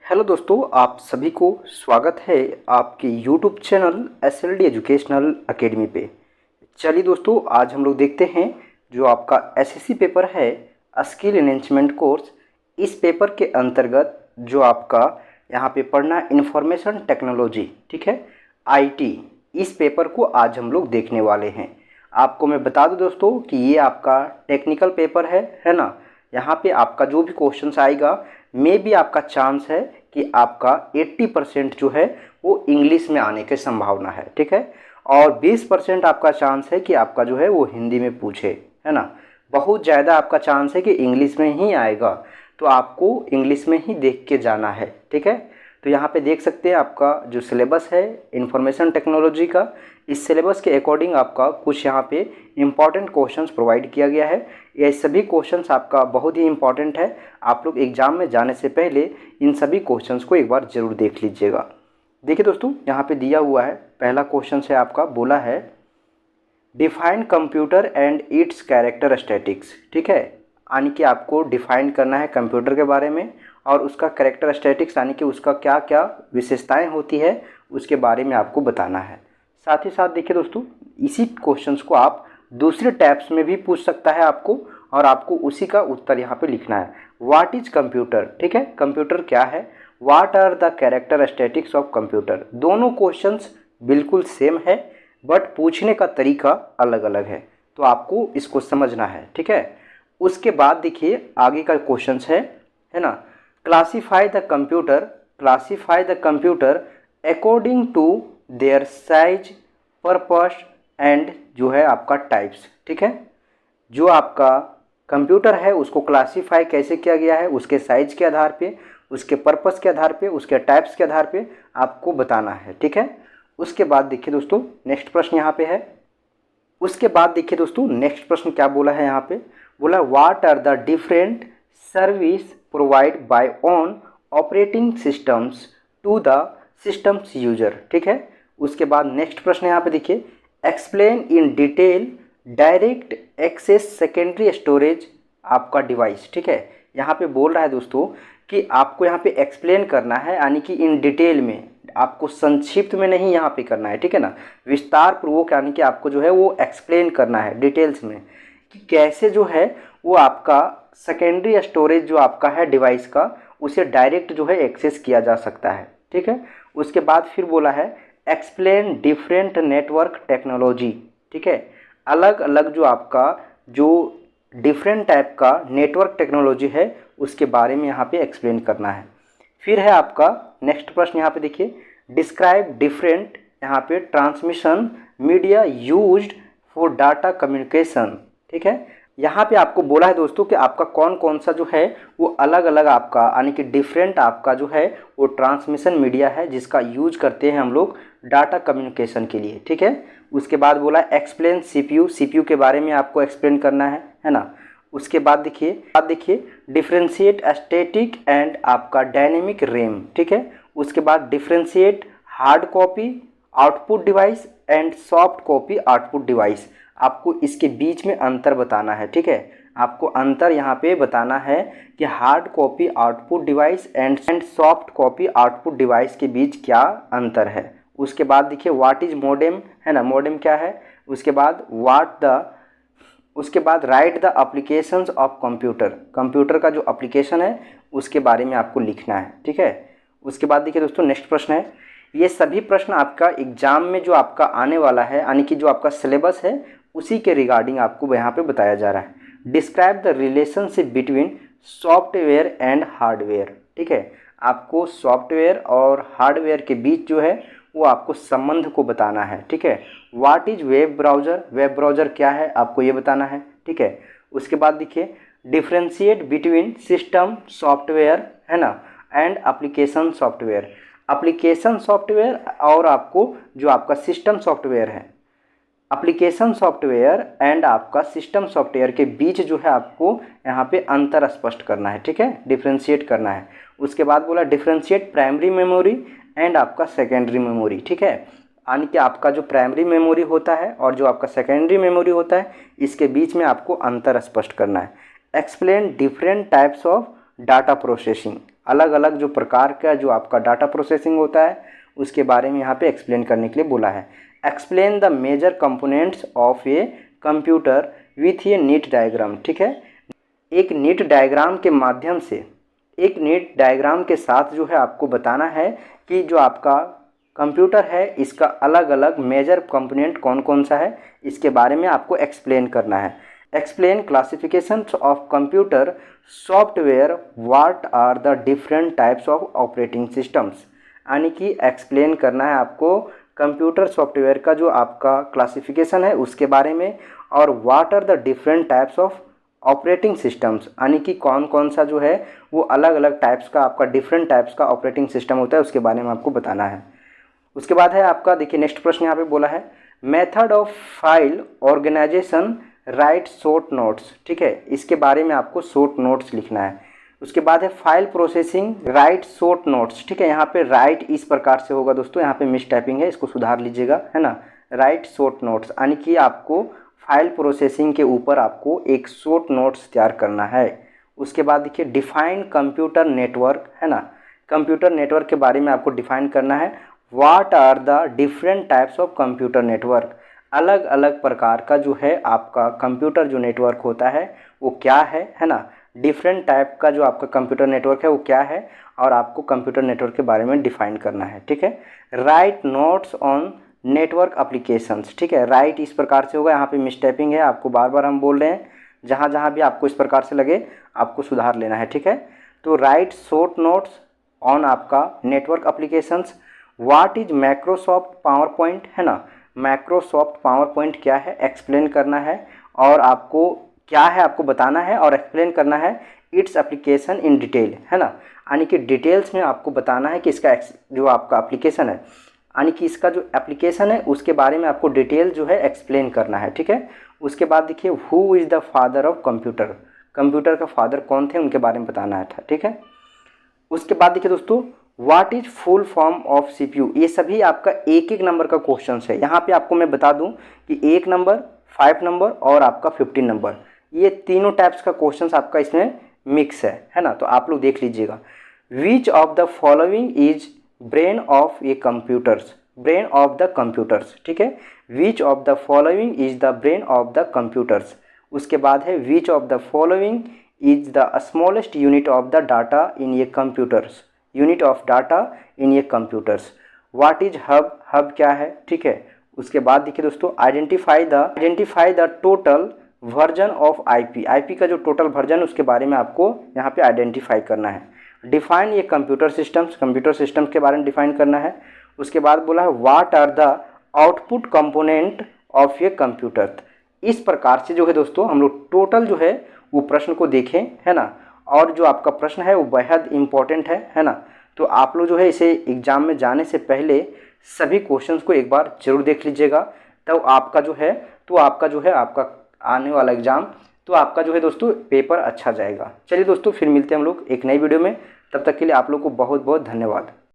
Hello दोस्तों, आप सभी को स्वागत है आपके YouTube channel SLD educational academy पे। चलिए दोस्तों, आज हम लोग देखते हैं जो आपका एसएससी पेपर है स्किल एनहेंसमेंट कोर्स। इस पेपर के अंतर्गत जो आपका यहाँ पे पढ़ना है इंफॉर्मेशन टेक्नोलॉजी, ठीक है, आईटी। इस पेपर को आज हम लोग देखने वाले हैं। आपको मैं बता दूं दोस्तों कि ये आपका टेक्निकल पेपर है ना। यहाँ पे आपका जो भी क्वेश्चंस आएगा में भी आपका चांस है कि आपका 80% जो है वो इंग्लिश में आने की संभावना है, ठीक है। और 20% आपका चांस है कि आपका जो है वो हिंदी में पूछे, है ना। बहुत ज़्यादा आपका चांस है कि इंग्लिश में ही आएगा, तो आपको इंग्लिश में ही देख के जाना है, ठीक है। तो यहाँ पे देख सकते हैं आपका जो सिलेबस है इंफॉर्मेशन टेक्नोलॉजी का, इस सिलेबस के अकॉर्डिंग आपका कुछ यहाँ पे इम्पॉर्टेंट क्वेश्चंस प्रोवाइड किया गया है। ये सभी क्वेश्चंस आपका बहुत ही इम्पॉर्टेंट है। आप लोग एग्ज़ाम में जाने से पहले इन सभी क्वेश्चंस को एक बार ज़रूर देख लीजिएगा। देखिए दोस्तों, यहाँ पे दिया हुआ है, पहला क्वेश्चन है आपका, बोला है define computer and it's characteristics, ठीक है। यानी कि आपको डिफाइन करना है कंप्यूटर के बारे में और उसका कैरेक्टरिस्टिक्स यानी कि उसका क्या क्या विशेषताएं होती है उसके बारे में आपको बताना है। साथ ही साथ देखिए दोस्तों, इसी क्वेश्चंस को आप दूसरे टैब्स में भी पूछ सकता है आपको, और आपको उसी का उत्तर यहाँ पे लिखना है। व्हाट इज कंप्यूटर, ठीक है, कंप्यूटर क्या है। What are the characteristics of computer. दोनों क्वेश्चंस बिल्कुल सेम है, बट पूछने का तरीका अलग अलग है, तो आपको इसको समझना है, ठीक है। उसके बाद देखिए आगे का क्वेश्चन है ना, classify the computer according to their size, purpose and जो है आपका टाइप्स, ठीक है। जो आपका कंप्यूटर है उसको क्लासीफाई कैसे किया गया है, उसके साइज के आधार पे, उसके पर्पस के आधार पे, उसके टाइप्स के आधार पे आपको बताना है, ठीक है। उसके बाद देखिए दोस्तों नेक्स्ट प्रश्न यहाँ पे है। उसके बाद देखिए दोस्तों नेक्स्ट प्रश्न क्या बोला है यहाँ पे, बोला what are the different service provide by on operating systems to the systems user, ठीक है। उसके बाद नेक्स्ट प्रश्न यहाँ पे देखिए, explain in detail direct access secondary storage आपका डिवाइस, ठीक है। यहाँ पे बोल रहा है दोस्तों कि आपको यहाँ पे एक्सप्लेन करना है, यानी कि इन डिटेल में, आपको संक्षिप्त में नहीं यहाँ पे करना है, ठीक है ना, विस्तार पूर्वक, यानी कि आपको जो है वो एक्सप्लेन करना है डिटेल्स में कि कैसे जो है वो आपका सेकेंडरी स्टोरेज जो आपका है डिवाइस का, उसे डायरेक्ट जो है एक्सेस किया जा सकता है, ठीक है। उसके बाद फिर बोला है एक्सप्लेन डिफरेंट नेटवर्क टेक्नोलॉजी, ठीक है। अलग अलग जो आपका जो डिफरेंट टाइप का नेटवर्क टेक्नोलॉजी है उसके बारे में यहाँ पे एक्सप्लेन करना है। फिर है आपका नेक्स्ट प्रश्न यहाँ पे देखिए, डिस्क्राइब डिफरेंट यहाँ पे transmission media used for data communication, ठीक है। यहाँ पे आपको बोला है दोस्तों कि आपका कौन कौन सा जो है वो अलग अलग आपका यानी कि डिफरेंट आपका जो है वो ट्रांसमिशन मीडिया है जिसका यूज करते हैं हम लोग डाटा कम्युनिकेशन के लिए, ठीक है। उसके बाद बोला एक्सप्लेन सीपीयू के बारे में आपको एक्सप्लेन करना है ना। उसके बाद देखिए डिफ्रेंशिएट स्टैटिक एंड आपका डायनेमिक रैम, ठीक है। उसके बाद differentiate hard copy output device and soft copy output device. आपको इसके बीच में अंतर बताना है, ठीक है। आपको अंतर यहाँ पे बताना है कि hard copy output device and soft copy output device के बीच क्या अंतर है। उसके बाद देखिए व्हाट इज मोडेम, है ना, मोडेम क्या है। उसके बाद right the applications of computer का जो एप्लीकेशन है उसके बारे में आपको लिखना है, ठीक है। उसके बाद देखिए दोस्तों नेक्स्ट प्रश्न है, ये सभी प्रश्न आपका एग्जाम में जो आपका आने वाला है यानी कि जो आपका सिलेबस है उसी के रिगार्डिंग आपको यहाँ पे बताया जा रहा है। Describe the relationship between software and hardware, ठीक है। आपको सॉफ्टवेयर और हार्डवेयर के बीच जो है वो आपको संबंध को बताना है, ठीक है। व्हाट इज वेब ब्राउज़र क्या है आपको ये बताना है, ठीक है। उसके बाद देखिए डिफ्रेंशिएट बिटवीन सिस्टम सॉफ्टवेयर, है ना, एंड एप्लीकेशन सॉफ्टवेयर और आपको जो आपका सिस्टम सॉफ्टवेयर है, एप्लीकेशन सॉफ्टवेयर एंड आपका सिस्टम सॉफ्टवेयर के बीच जो है आपको यहाँ पे अंतर स्पष्ट करना है, ठीक है, डिफ्रेंशिएट करना है। उसके बाद बोला डिफ्रेंशिएट प्राइमरी मेमोरी एंड आपका सेकेंडरी मेमोरी, ठीक है। यानी कि आपका जो प्राइमरी मेमोरी होता है और जो आपका सेकेंडरी मेमोरी होता है इसके बीच में आपको अंतर स्पष्ट करना है। Explain different types of data processing, अलग अलग जो प्रकार का जो आपका डाटा प्रोसेसिंग होता है उसके बारे में यहाँ पे एक्सप्लेन करने के लिए बोला है। Explain the major components of a computer with a neat diagram. ठीक है, एक नीट डायग्राम के माध्यम से, एक नीट डायग्राम के साथ जो है आपको बताना है कि जो आपका कंप्यूटर है इसका अलग अलग मेजर कंपोनेंट कौन कौन सा है, इसके बारे में आपको एक्सप्लेन करना है। Explain classifications of computer software, what are the different types of operating systems. यानी कि एक्सप्लेन करना है आपको कंप्यूटर सॉफ्टवेयर का जो आपका क्लासिफिकेशन है उसके बारे में, और what are the different types of operating systems, यानी कि कौन कौन सा जो है वो अलग अलग टाइप्स का आपका डिफरेंट टाइप्स का ऑपरेटिंग सिस्टम होता है उसके बारे में आपको बताना है। उसके बाद है आपका, देखिए नेक्स्ट प्रश्न यहाँ पे बोला है method of file organization write short notes. ठीक है, इसके बारे में आपको शॉर्ट नोट्स लिखना है। उसके बाद है file processing right short notes. ठीक है, यहाँ पे राइट इस प्रकार से होगा दोस्तों, यहाँ पे मिस टाइपिंग है, इसको सुधार लीजिएगा, है ना। राइट शॉर्ट नोट्स यानी कि आपको फाइल प्रोसेसिंग के ऊपर आपको एक शॉर्ट नोट्स तैयार करना है। उसके बाद देखिए डिफाइन कंप्यूटर नेटवर्क, है ना। कंप्यूटर नेटवर्क के बारे में आपको डिफाइन करना है। What are the different types of computer network, अलग अलग प्रकार का जो है आपका कंप्यूटर जो नेटवर्क होता है वो क्या है ना। डिफरेंट टाइप का जो आपका कंप्यूटर नेटवर्क है वो क्या है, और आपको कंप्यूटर नेटवर्क के बारे में डिफाइन करना है। ठीक है, right notes on network applications. ठीक है, राइट इस प्रकार से होगा, यहाँ पे मिसटाइपिंग है, आपको बार बार हम बोल रहे हैं, जहाँ जहाँ भी आपको इस प्रकार से लगे आपको सुधार लेना है। ठीक है, तो राइट शॉर्ट नोट्स ऑन आपका network applications. What is Microsoft power point, है ना। माइक्रोसॉफ्ट पावर पॉइंट क्या है एक्सप्लेन करना है, और आपको क्या है आपको बताना है और एक्सप्लेन करना है इट्स एप्लीकेशन इन डिटेल, है ना। यानी कि डिटेल्स में आपको बताना है कि इसका जो आपका एप्लीकेशन है, यानी कि इसका जो एप्लीकेशन है उसके बारे में आपको डिटेल जो है एक्सप्लेन करना है। ठीक है, उसके बाद देखिए who is the father of computer, computer का फादर कौन थे उनके बारे में बताना है। ठीक है, उसके बाद देखिए दोस्तों what is full form of CPU, ये सभी आपका एक एक नंबर का क्वेश्चन है। यहाँ पे आपको मैं बता दूं कि 1 नंबर, 5 नंबर और आपका 15 नंबर, ये तीनों टाइप्स का क्वेश्चन आपका इसमें मिक्स है ना। तो आप लोग देख लीजिएगा। Which of the following is brain of A computers, brain of the computers. ठीक है, which of the following is the brain of the computers. उसके बाद है which of the following is the smallest unit of the data in A computers, unit of data in A computers. What is hub, hub क्या है। ठीक है, उसके बाद देखिए दोस्तों identify the total version of IP, IP का जो टोटल वर्जन उसके बारे में आपको यहाँ पे आइडेंटिफाई करना है। डिफाइन ये कंप्यूटर सिस्टम्स, कंप्यूटर सिस्टम के बारे में डिफाइन करना है। उसके बाद बोला है what are the output component of a computer. इस प्रकार से जो है दोस्तों हम लोग टोटल जो है वो प्रश्न को देखें, है ना। और जो आपका प्रश्न है वो बेहद इम्पोर्टेंट है ना। तो आप लोग जो है इसे एग्ज़ाम में जाने से पहले सभी क्वेश्चंस को एक बार जरूर देख लीजिएगा, तब आपका जो है आपका आने वाला एग्ज़ाम, तो आपका जो है दोस्तों पेपर अच्छा जाएगा। चलिए दोस्तों फिर मिलते हैं हम लोग एक नई वीडियो में, तब तक के लिए आप लोग को बहुत बहुत धन्यवाद।